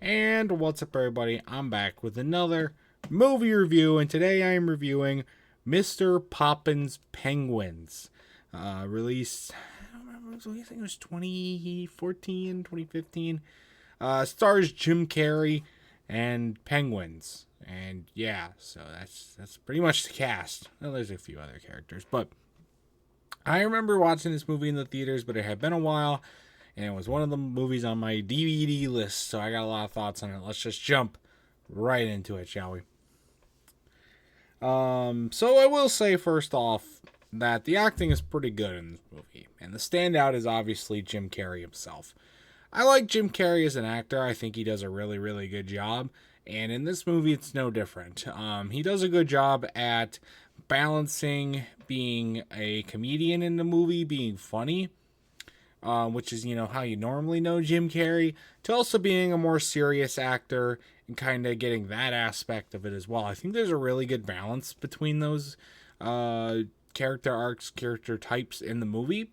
And what's up, everybody? I'm back with another movie review, and today I am reviewing Mr. Poppins' Penguins. Released, I don't remember, I think it was 2014, 2015. Stars Jim Carrey and penguins. And yeah, so that's pretty much the cast. Well, there's a few other characters, but I remember watching this movie in the theaters, but it had been a while. And it was one of the movies on my DVD list, so I got a lot of thoughts on it. Let's just jump right into it, shall we? So I will say first off that the acting is pretty good in this movie, and the standout is obviously Jim Carrey himself. I like Jim Carrey as an actor. I think he does a really, really good job, and in this movie, it's no different. He does a good job at balancing being a comedian in the movie, being funny, which is, how you normally know Jim Carrey, to also being a more serious actor and kind of getting that aspect of it as well. I think there's a really good balance between those character arcs, character types in the movie.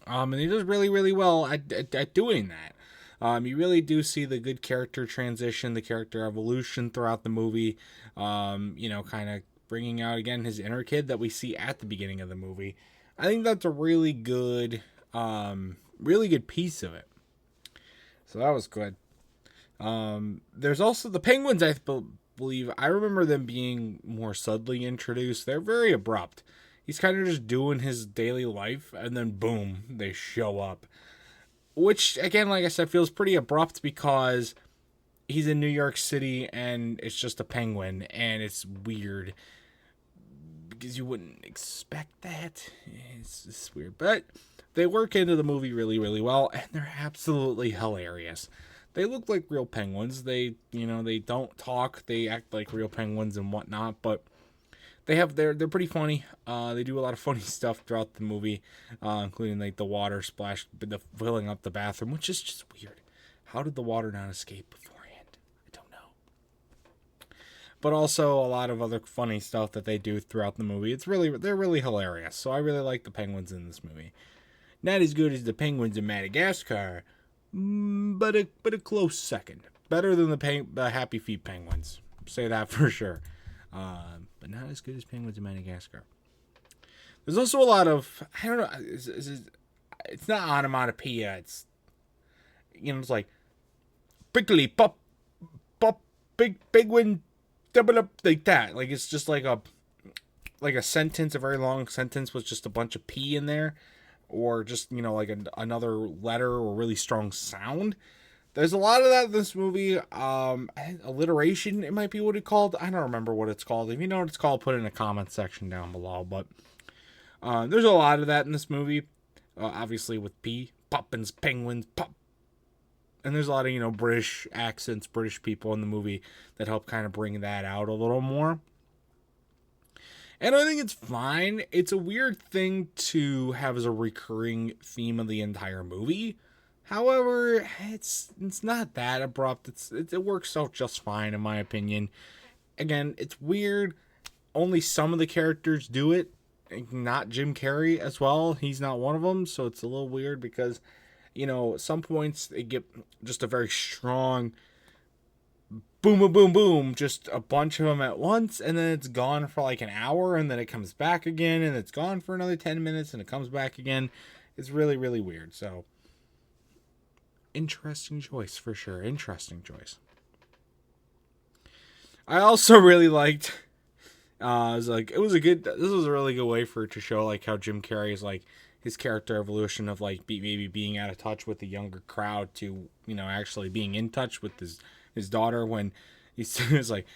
And he does really, really well at doing that. You really do see the good character transition, the character evolution throughout the movie, kind of bringing out, again, his inner kid that we see at the beginning of the movie. I think that's a really good piece of it. So that was good. There's also the penguins. I believe I remember them being more subtly introduced. They're very abrupt. He's kind of just doing his daily life, and then boom, they show up. Which, again, like I said, feels pretty abrupt because he's in New York City and it's just a penguin, and it's weird because you wouldn't expect that. It's weird, but they work into the movie really, really well, and they're absolutely hilarious. They look like real penguins. They don't talk. They act like real penguins and whatnot, but they're pretty funny. They do a lot of funny stuff throughout the movie, including like the water splash, the filling up the bathroom, which is just weird. How did the water not escape beforehand? I don't know. But also a lot of other funny stuff that they do throughout the movie. They're really hilarious. So I really like the penguins in this movie. Not as good as the penguins in Madagascar, but a close second. Better than the Happy Feet penguins. Say that for sure. But not as good as penguins in Madagascar. There's also a lot of, I don't know, it's not onomatopoeia. It's, it's like prickly pop, big penguin, double up like that. Like it's just like a sentence, a very long sentence with just a bunch of P in there. Or just, like another letter or really strong sound. There's a lot of that in this movie. Alliteration, it might be what it's called. I don't remember what it's called. If you know what it's called, put it in the comment section down below. But there's a lot of that in this movie. Obviously with P, Poppins, penguins, pop. And there's a lot of, British accents, British people in the movie that help kind of bring that out a little more. And I think it's fine. It's a weird thing to have as a recurring theme of the entire movie. However, it's not that abrupt. It works out just fine, in my opinion. Again, it's weird. Only some of the characters do it. Not Jim Carrey as well. He's not one of them. So it's a little weird because, at some points they get just a very strong boom, boom, boom, boom, just a bunch of them at once, and then it's gone for like an hour, and then it comes back again, and it's gone for another 10 minutes, and it comes back again. It's really, really weird. So, interesting choice for sure. Interesting choice. I also really liked, this was a really good way for it to show like how Jim Carrey is like his character evolution of like maybe being out of touch with the younger crowd to, actually being in touch with his daughter when he was like,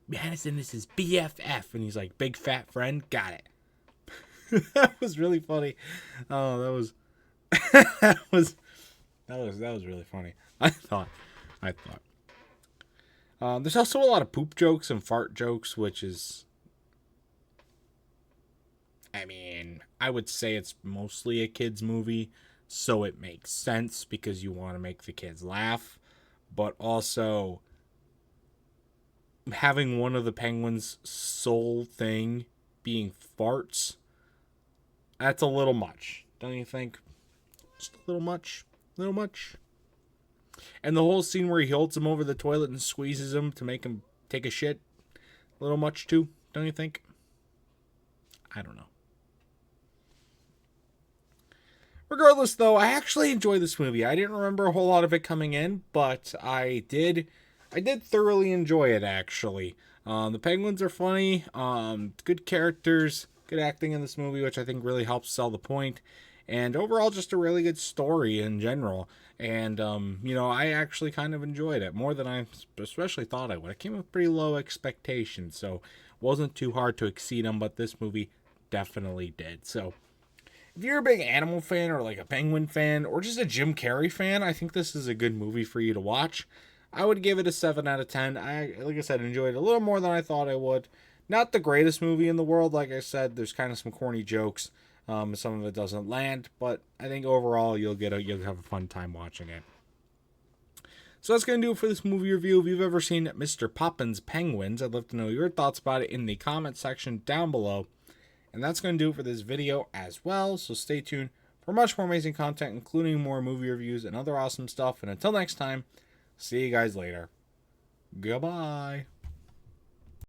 Madison is his BFF, and he's like, big fat friend, got it. That was really funny. Oh, that was really funny. I thought. There's also a lot of poop jokes and fart jokes, which is, I would say it's mostly a kids movie, so it makes sense because you want to make the kids laugh. But also, having one of the penguins' sole thing being farts, that's a little much, don't you think? Just a little much. And the whole scene where he holds him over the toilet and squeezes him to make him take a shit, a little much too, don't you think? I don't know. Regardless, though, I actually enjoyed this movie. I didn't remember a whole lot of it coming in, but I did thoroughly enjoy it, actually. The penguins are funny, good characters, good acting in this movie, which I think really helps sell the point, and overall just a really good story in general. And, I actually kind of enjoyed it, more than I especially thought I would. It came with pretty low expectations, so it wasn't too hard to exceed them, but this movie definitely did. So, if you're a big animal fan or like a penguin fan or just a Jim Carrey fan, I think this is a good movie for you to watch. I would give it a 7 out of 10. Like I said, enjoyed it a little more than I thought I would. Not the greatest movie in the world, like I said. There's kind of some corny jokes. Some of it doesn't land, but I think overall you'll have a fun time watching it. So that's going to do it for this movie review. If you've ever seen Mr. Poppins' Penguins, I'd love to know your thoughts about it in the comment section down below. And that's going to do it for this video as well, so stay tuned for much more amazing content, including more movie reviews and other awesome stuff. And until next time, see you guys later. Goodbye.